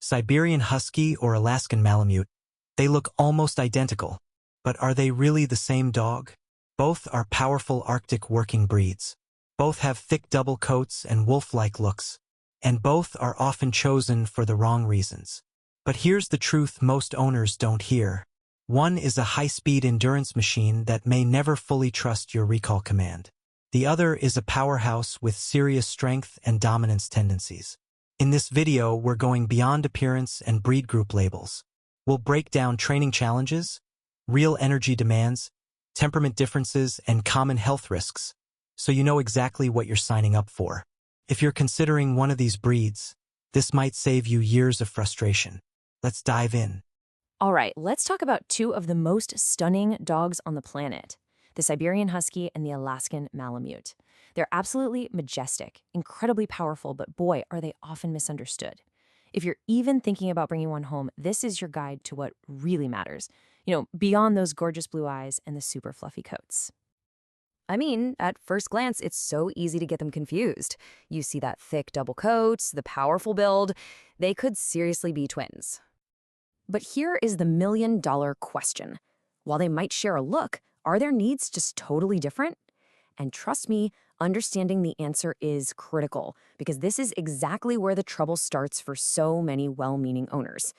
Siberian Husky or Alaskan Malamute. They look almost identical, but are they really the same dog? Both are powerful Arctic working breeds. Both have thick double coats and wolf-like looks, and both are often chosen for the wrong reasons. But here's the truth most owners don't hear. One is a high-speed endurance machine that may never fully trust your recall command. The other is a powerhouse with serious strength and dominance tendencies. In this video, we're going beyond appearance and breed group labels. We'll break down training challenges, real energy demands, temperament differences, and common health risks, so you know exactly what you're signing up for. If you're considering one of these breeds, this might save you years of frustration. Let's dive in. All right, let's talk about two of the most stunning dogs on the planet, the Siberian Husky and the Alaskan Malamute. They're absolutely majestic, incredibly powerful, but boy, are they often misunderstood. If you're even thinking about bringing one home, this is your guide to what really matters, beyond those gorgeous blue eyes and the super fluffy coats. I mean, at first glance, it's so easy to get them confused. You see that thick double coats, the powerful build. They could seriously be twins. But here is the million-dollar question. While they might share a look, are their needs just totally different? And trust me, understanding the answer is critical, because this is exactly where the trouble starts for so many well-meaning owners.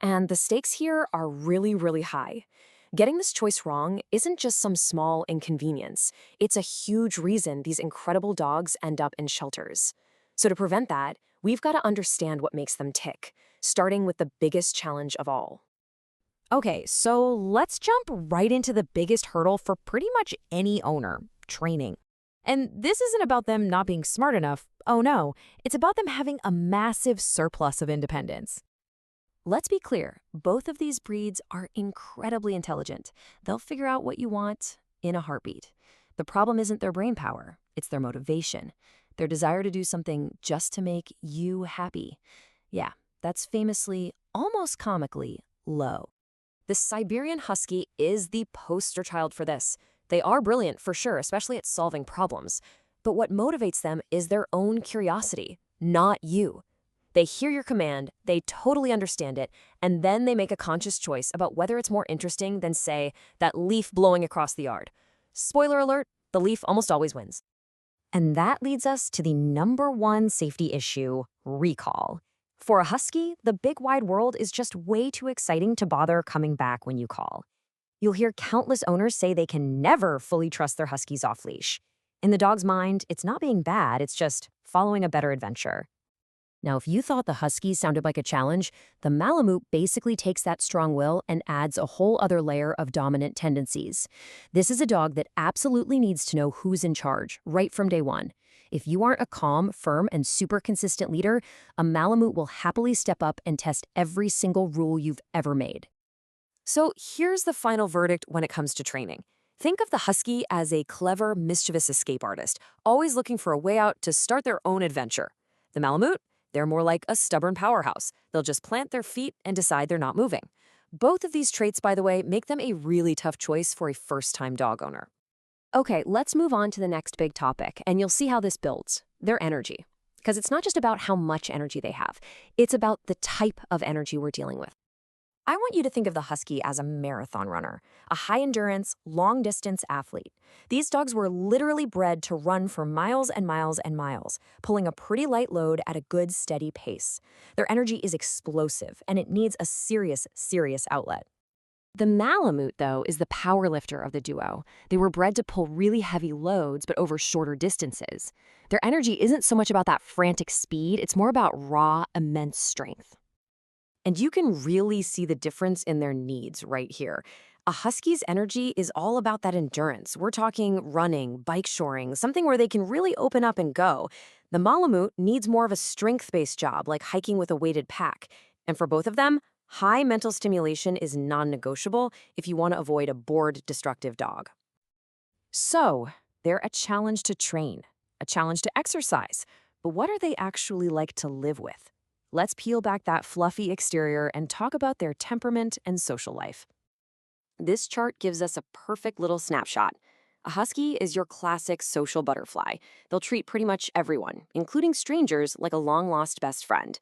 And the stakes here are really, really high. Getting this choice wrong isn't just some small inconvenience. It's a huge reason these incredible dogs end up in shelters. So to prevent that, we've got to understand what makes them tick, starting with the biggest challenge of all. Okay, so let's jump right into the biggest hurdle for pretty much any owner: training. And this isn't about them not being smart enough. Oh no, it's about them having a massive surplus of independence. Let's be clear, both of these breeds are incredibly intelligent. They'll figure out what you want in a heartbeat. The problem isn't their brain power, it's their motivation, their desire to do something just to make you happy. Yeah, that's famously, almost comically, low. The Siberian Husky is the poster child for this. They are brilliant for sure, especially at solving problems. But what motivates them is their own curiosity, not you. They hear your command, they totally understand it, and then they make a conscious choice about whether it's more interesting than, say, that leaf blowing across the yard. Spoiler alert, the leaf almost always wins. And that leads us to the #1 safety issue: recall. For a husky, the big wide world is just way too exciting to bother coming back when you call. You'll hear countless owners say they can never fully trust their huskies off-leash. In the dog's mind, it's not being bad, it's just following a better adventure. Now, if you thought the husky sounded like a challenge, the Malamute basically takes that strong will and adds a whole other layer of dominant tendencies. This is a dog that absolutely needs to know who's in charge, right from day one. If you aren't a calm, firm, and super consistent leader, a Malamute will happily step up and test every single rule you've ever made. So here's the final verdict when it comes to training. Think of the husky as a clever, mischievous escape artist, always looking for a way out to start their own adventure. The Malamute? They're more like a stubborn powerhouse. They'll just plant their feet and decide they're not moving. Both of these traits, by the way, make them a really tough choice for a first-time dog owner. Okay, let's move on to the next big topic, and you'll see how this builds: their energy. Because it's not just about how much energy they have. It's about the type of energy we're dealing with. I want you to think of the husky as a marathon runner, a high-endurance, long-distance athlete. These dogs were literally bred to run for miles and miles and miles, pulling a pretty light load at a good, steady pace. Their energy is explosive, and it needs a serious, serious outlet. The Malamute, though, is the power lifter of the duo. They were bred to pull really heavy loads, but over shorter distances. Their energy isn't so much about that frantic speed, it's more about raw, immense strength. And you can really see the difference in their needs right here. A husky's energy is all about that endurance. We're talking running, bike shoring, something where they can really open up and go. The Malamute needs more of a strength-based job, like hiking with a weighted pack. And for both of them, high mental stimulation is non-negotiable if you want to avoid a bored, destructive dog. So, they're a challenge to train, a challenge to exercise. But what are they actually like to live with? Let's peel back that fluffy exterior and talk about their temperament and social life. This chart gives us a perfect little snapshot. A husky is your classic social butterfly. They'll treat pretty much everyone, including strangers, like a long-lost best friend.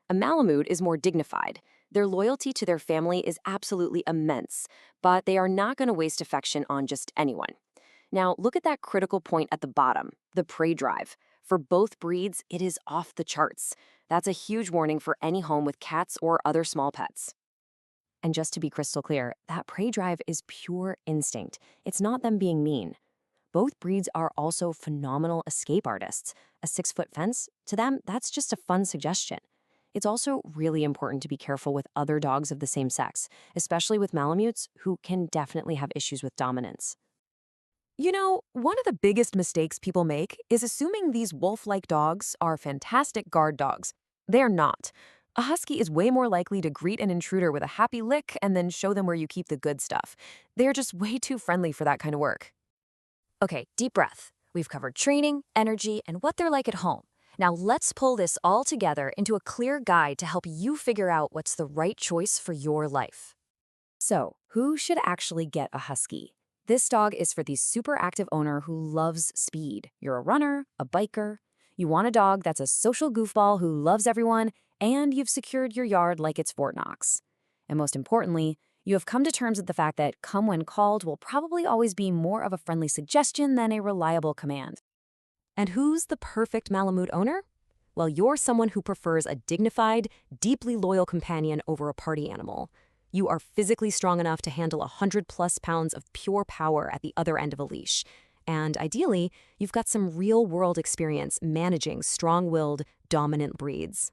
A Malamute is more dignified. Their loyalty to their family is absolutely immense, but they are not going to waste affection on just anyone. Now, look at that critical point at the bottom, the prey drive. For both breeds, it is off the charts. That's a huge warning for any home with cats or other small pets. And just to be crystal clear, that prey drive is pure instinct. It's not them being mean. Both breeds are also phenomenal escape artists. A 6-foot fence, to them, that's just a fun suggestion. It's also really important to be careful with other dogs of the same sex, especially with Malamutes, who can definitely have issues with dominance. You know, one of the biggest mistakes people make is assuming these wolf-like dogs are fantastic guard dogs. They're not. A husky is way more likely to greet an intruder with a happy lick and then show them where you keep the good stuff. They're just way too friendly for that kind of work. Okay, deep breath. We've covered training, energy, and what they're like at home. Now let's pull this all together into a clear guide to help you figure out what's the right choice for your life. So, who should actually get a husky? This dog is for the super active owner who loves speed. You're a runner, a biker. You want a dog that's a social goofball who loves everyone, and you've secured your yard like it's Fort Knox. And most importantly, you have come to terms with the fact that come when called will probably always be more of a friendly suggestion than a reliable command. And who's the perfect Malamute owner? Well, you're someone who prefers a dignified, deeply loyal companion over a party animal. You are physically strong enough to handle 100+ pounds of pure power at the other end of a leash. And ideally, you've got some real-world experience managing strong-willed, dominant breeds.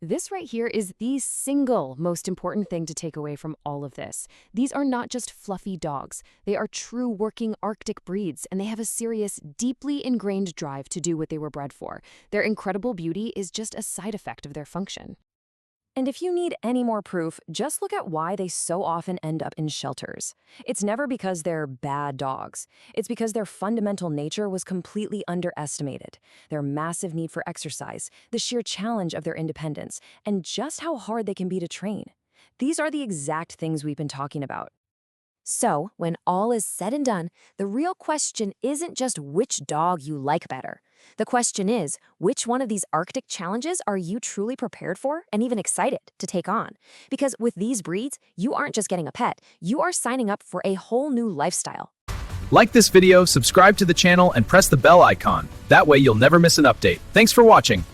This right here is the single most important thing to take away from all of this. These are not just fluffy dogs. They are true working Arctic breeds, and they have a serious, deeply ingrained drive to do what they were bred for. Their incredible beauty is just a side effect of their function. And if you need any more proof, just look at why they so often end up in shelters. It's never because they're bad dogs. It's because their fundamental nature was completely underestimated. Their massive need for exercise, the sheer challenge of their independence, and just how hard they can be to train. These are the exact things we've been talking about. So, when all is said and done, the real question isn't just which dog you like better. The question is, which one of these Arctic challenges are you truly prepared for and even excited to take on? Because with these breeds, you aren't just getting a pet, you are signing up for a whole new lifestyle. Like this video, subscribe to the channel, and press the bell icon. That way you'll never miss an update. Thanks for watching.